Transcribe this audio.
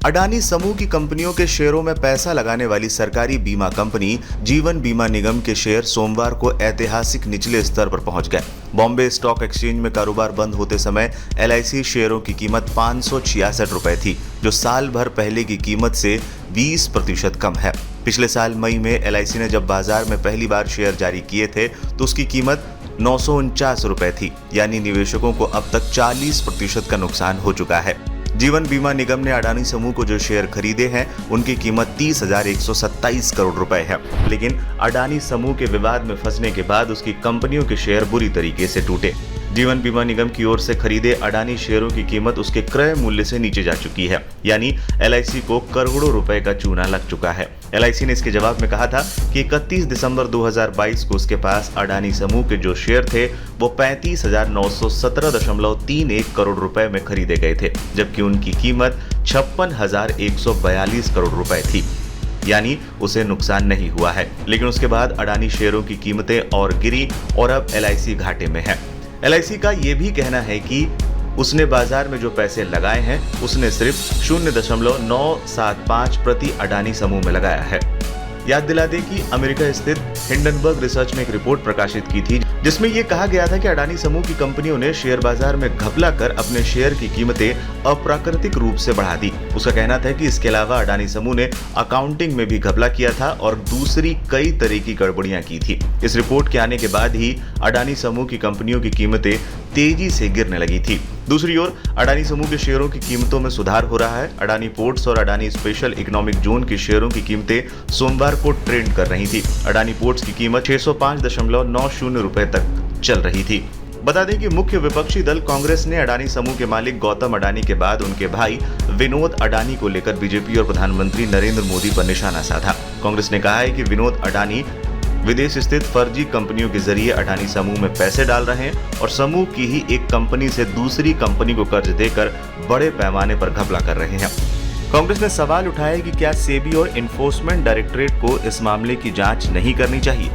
अडानी समूह की कंपनियों के शेयरों में पैसा लगाने वाली सरकारी बीमा कंपनी जीवन बीमा निगम के शेयर सोमवार को ऐतिहासिक निचले स्तर पर पहुंच गए। बॉम्बे स्टॉक एक्सचेंज में कारोबार बंद होते समय LIC शेयरों की कीमत 566 रुपए थी, जो साल भर पहले की कीमत से 20% कम है। पिछले साल मई में LIC ने जब बाजार में पहली बार शेयर जारी किए थे तो उसकी कीमत 949 रुपए थी, यानी निवेशकों को अब तक 40% का नुकसान हो चुका है। जीवन बीमा निगम ने अडानी समूह को जो शेयर खरीदे हैं उनकी कीमत 30,127 करोड़ रुपए है, लेकिन अडानी समूह के विवाद में फंसने के बाद उसकी कंपनियों के शेयर बुरी तरीके से टूटे। जीवन बीमा निगम की ओर से खरीदे अडानी शेयरों की कीमत उसके क्रय मूल्य से नीचे जा चुकी है, यानी LIC को करोड़ों रुपए का चूना लग चुका है। LIC ने इसके जवाब में कहा था कि 31 दिसंबर 2022 को उसके पास अडानी समूह के जो शेयर थे वो 35,917.31 करोड़ रुपए में खरीदे गए थे, जबकि उनकी कीमत 56,142 करोड़ रुपए थी, यानी उसे नुकसान नहीं हुआ है। लेकिन उसके बाद अडानी शेयरों की कीमतें और गिरी और अब LIC घाटे में है। LIC का ये भी कहना है कि उसने बाजार में जो पैसे लगाए हैं उसने सिर्फ 0.975 प्रति अडानी समूह में लगाया है। याद दिला दें कि अमेरिका स्थित हिंडनबर्ग रिसर्च ने एक रिपोर्ट प्रकाशित की थी जिसमें यह कहा गया था कि अडानी समूह की कंपनियों ने शेयर बाजार में घपला कर अपने शेयर की कीमतें अप्राकृतिक रूप से बढ़ा दी। उसका कहना था कि इसके अलावा अडानी समूह ने अकाउंटिंग में भी घपला किया था और दूसरी कई तरह की गड़बड़ियां की थी। इस रिपोर्ट के आने के बाद ही अडानी समूह की कंपनियों की कीमतें तेजी से गिरने लगी थी। दूसरी ओर अडानी समूह के शेयरों की कीमतों में सुधार हो रहा है। अडानी पोर्ट्स और अडानी स्पेशल इकोनॉमिक जोन के शेयरों की कीमतें सोमवार को ट्रेंड कर रही थी। अडानी पोर्ट्स की कीमत 605.90 रुपए तक चल रही थी। बता दें कि मुख्य विपक्षी दल कांग्रेस ने अडानी समूह के मालिक गौतम अडानी के बाद उनके भाई विनोद अडानी को लेकर बीजेपी और प्रधानमंत्री नरेंद्र मोदी पर निशाना साधा। कांग्रेस ने कहा है कि विनोद अडानी विदेश स्थित फर्जी कंपनियों के जरिए अडानी समूह में पैसे डाल रहे हैं और समूह की ही एक कंपनी से दूसरी कंपनी को कर्ज देकर बड़े पैमाने पर घपला कर रहे हैं। कांग्रेस ने सवाल उठाया कि क्या सेबी और एनफोर्समेंट डायरेक्टरेट को इस मामले की जांच नहीं करनी चाहिए।